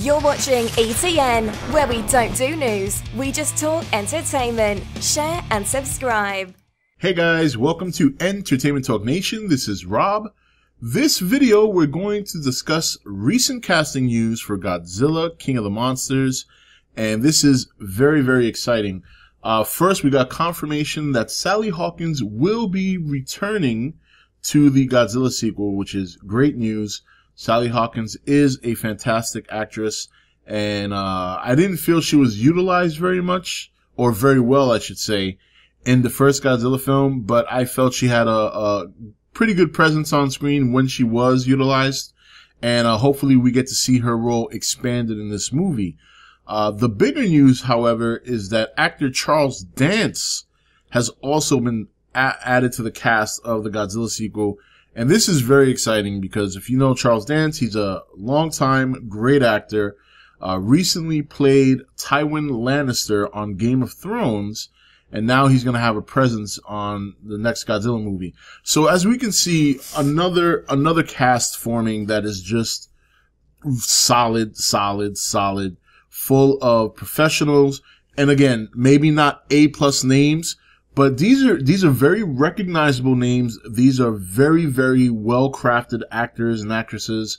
You're watching E.T.N, where we don't do news, we just talk entertainment. Share and subscribe. Hey guys, welcome to Entertainment Talk Nation. This is Rob. This video, we're going to discuss recent casting news for Godzilla King of the Monsters, and this is very, very exciting. First, we got confirmation that Sally Hawkins will be returning to the Godzilla sequel, which is great news. Sally Hawkins is a fantastic actress, and I didn't feel she was utilized very much, or very well, I should say, in the first Godzilla film, but I felt she had a pretty good presence on screen when she was utilized, and hopefully we get to see her role expanded in this movie. The bigger news, however, is that actor Charles Dance has also been added to the cast of the Godzilla sequel. And this is very exciting because if you know Charles Dance, he's a longtime great actor, recently played Tywin Lannister on Game of Thrones, and now he's going to have a presence on the next Godzilla movie. So as we can see, another cast forming that is just solid, full of professionals. And again, maybe not A+ names, but these are very recognizable names. These are very, very well-crafted actors and actresses.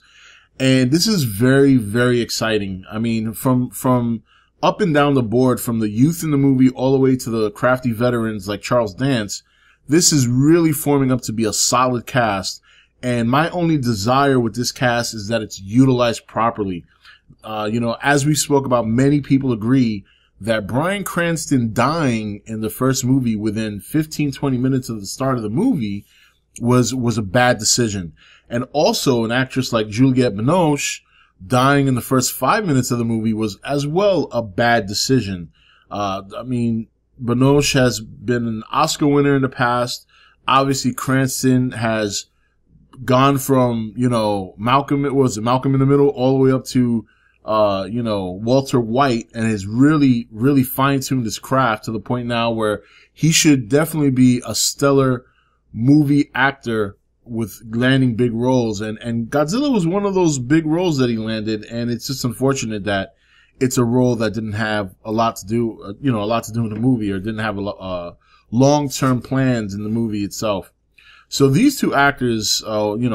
And this is very, very exciting. I mean, from up and down the board, from the youth in the movie all the way to the crafty veterans like Charles Dance, this is really forming up to be a solid cast. And my only desire with this cast is that it's utilized properly. As we spoke about, many people agree that Bryan Cranston dying in the first movie within 15-20 minutes of the start of the movie was a bad decision. And also an actress like Juliette Binoche dying in the first 5 minutes of the movie was as well a bad decision. Binoche has been an Oscar winner in the past. Obviously Cranston has gone from, Malcolm in the Middle all the way up to Walter White, and has really, really fine-tuned his craft to the point now where he should definitely be a stellar movie actor with landing big roles. And Godzilla was one of those big roles that he landed, and it's just unfortunate that it's a role that didn't have a lot to do in the movie, or didn't have long-term plans in the movie itself. So these two actors,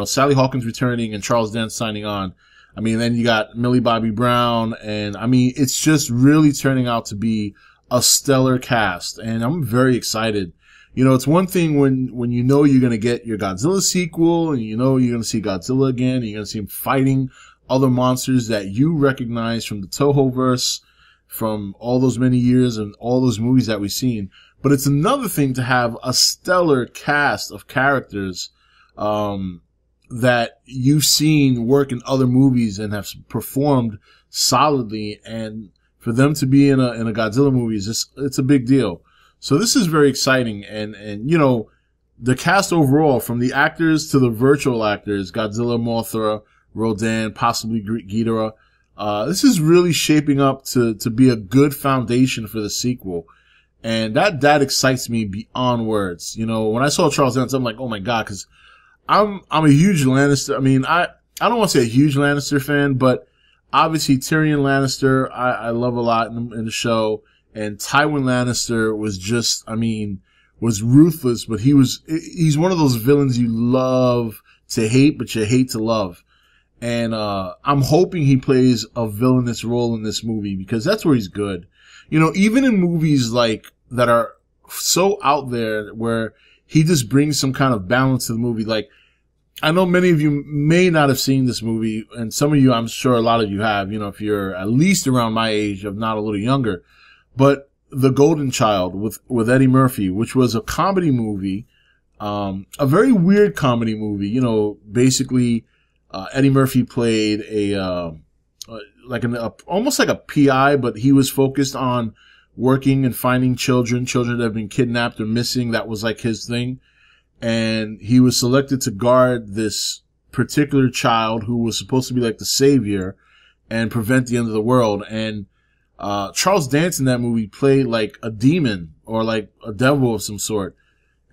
Sally Hawkins returning and Charles Dance signing on. Then you got Millie Bobby Brown, and it's just really turning out to be a stellar cast, and I'm very excited. It's one thing when you know you're gonna get your Godzilla sequel, and you're gonna see Godzilla again, and you're gonna see him fighting other monsters that you recognize from the Tohoverse, from all those many years and all those movies that we've seen. But it's another thing to have a stellar cast of characters, that you've seen work in other movies and have performed solidly, and for them to be in a Godzilla movie it's a big deal. So this is very exciting, and the cast overall, from the actors to the virtual actors, Godzilla, Mothra, Rodan, possibly Ghidorah, this is really shaping up to be a good foundation for the sequel. And that excites me beyond words. When I saw Charles Dance, I'm like, oh my God, cause I'm a huge Lannister. I don't want to say a huge Lannister fan, but obviously Tyrion Lannister, I love a lot in the show. And Tywin Lannister was just, was ruthless, but he's one of those villains you love to hate, but you hate to love. And, I'm hoping he plays a villainous role in this movie, because that's where he's good. Even in movies that are so out there where he just brings some kind of balance to the movie. Like, I know many of you may not have seen this movie, and some of you, I'm sure a lot of you have, if you're at least around my age, if not a little younger. But The Golden Child with Eddie Murphy, which was a comedy movie, a very weird comedy movie. Basically, Eddie Murphy played almost like a PI, but he was focused on working and finding children that have been kidnapped or missing. That was like his thing. And he was selected to guard this particular child who was supposed to be like the savior and prevent the end of the world. And Charles Dance in that movie played like a demon or like a devil of some sort.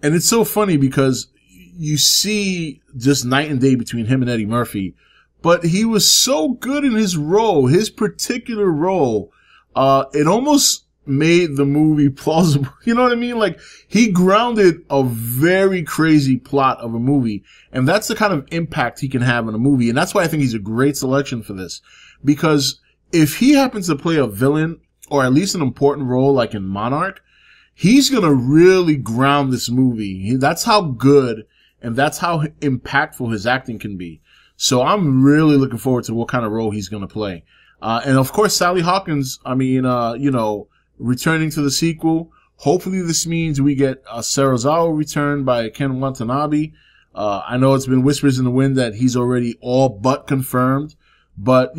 And it's so funny because you see just night and day between him and Eddie Murphy, but he was so good in his role, his particular role, it almost made the movie plausible. You know what I mean? Like, he grounded a very crazy plot of a movie, and that's the kind of impact he can have in a movie, and that's why I think he's a great selection for this. Because if he happens to play a villain, or at least an important role like in Monarch, he's gonna really ground this movie. That's how good and that's how impactful his acting can be. So I'm really looking forward to what kind of role he's gonna play. And of course, Sally Hawkins, returning to the sequel. Hopefully this means we get a Serizawa return by Ken Watanabe. I know it's been whispers in the wind that he's already all but confirmed, but,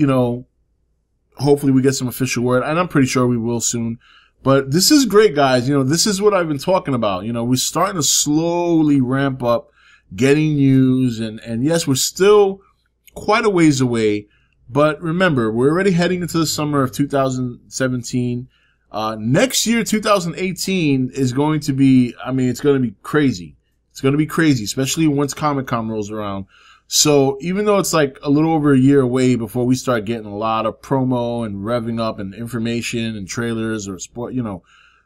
hopefully we get some official word, and I'm pretty sure we will soon. But this is great, guys. This is what I've been talking about. We're starting to slowly ramp up getting news, and yes, we're still quite a ways away, but remember, we're already heading into the summer of 2017. Next year, 2018 is going to be, it's going to be crazy. It's going to be crazy, especially once Comic-Con rolls around. So even though it's like a little over a year away before we start getting a lot of promo and revving up and information and trailers or sport,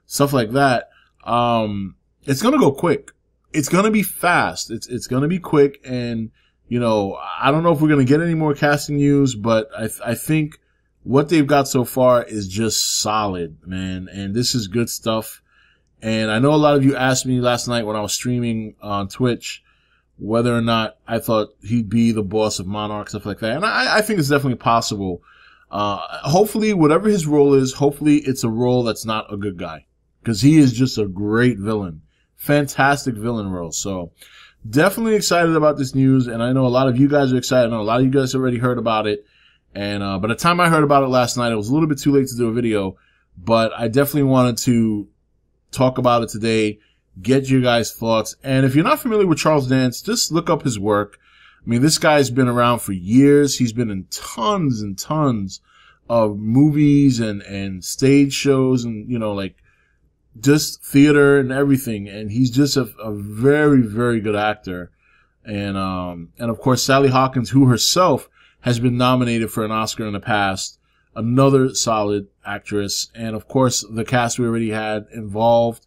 stuff like that, it's going to go quick. It's going to be fast. It's going to be quick. And, I don't know if we're going to get any more casting news, but I think what they've got so far is just solid, man. And this is good stuff. And I know a lot of you asked me last night when I was streaming on Twitch whether or not I thought he'd be the boss of Monarch, stuff like that. And I think it's definitely possible. Hopefully, whatever his role is, hopefully it's a role that's not a good guy. Because he is just a great villain. Fantastic villain role. So, definitely excited about this news. And I know a lot of you guys are excited. I know a lot of you guys already heard about it. And by the time I heard about it last night, it was a little bit too late to do a video. But I definitely wanted to talk about it today, get your guys' thoughts. And if you're not familiar with Charles Dance, just look up his work. This guy's been around for years. He's been in tons and tons of movies and stage shows and, just theater and everything. And he's just a very, very good actor. And of course, Sally Hawkins, who herself has been nominated for an Oscar in the past, another solid actress. And of course, the cast we already had involved.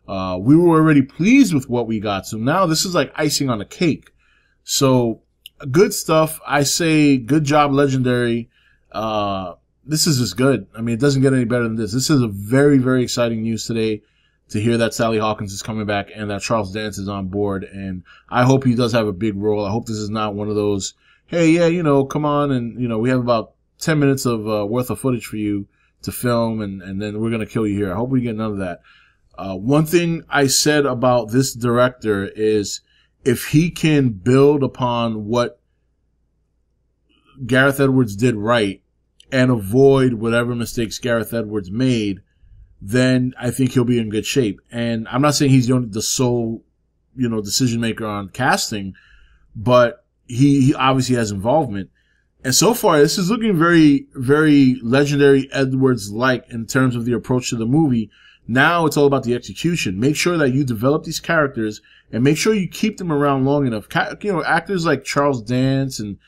We were already pleased with what we got. So now this is like icing on a cake. So good stuff. I say good job, Legendary. This is just good. It doesn't get any better than this. This is a very, very exciting news today to hear that Sally Hawkins is coming back and that Charles Dance is on board. And I hope he does have a big role. I hope this is not one of those, hey, yeah, come on. And, we have about 10 minutes of worth of footage for you to film. And then we're going to kill you here. I hope we get none of that. One thing I said about this director is if he can build upon what Gareth Edwards did right and avoid whatever mistakes Gareth Edwards made, then I think he'll be in good shape. And I'm not saying he's the sole, decision maker on casting, but he obviously has involvement. And so far, this is looking very, very Legendary Edwards-like in terms of the approach to the movie. Now it's all about the execution. Make sure that you develop these characters and make sure you keep them around long enough. Actors like Charles Dance and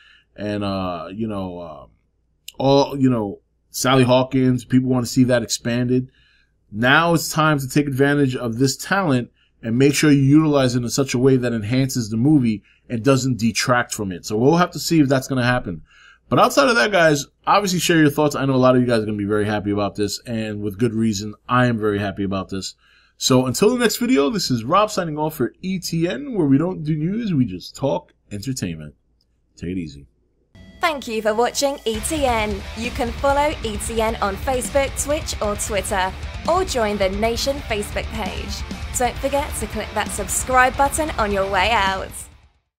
Sally Hawkins, people want to see that expanded. Now it's time to take advantage of this talent and make sure you utilize it in such a way that enhances the movie and doesn't detract from it. So we'll have to see if that's going to happen. But outside of that, guys, obviously share your thoughts. I know a lot of you guys are going to be very happy about this, and with good reason. I am very happy about this. So until the next video, this is Rob signing off for E.T.N, where we don't do news, we just talk entertainment. Take it easy. Thank you for watching E.T.N. You can follow E.T.N on Facebook, Twitch or Twitter, or join the Nation Facebook page. Don't forget to click that subscribe button on your way out.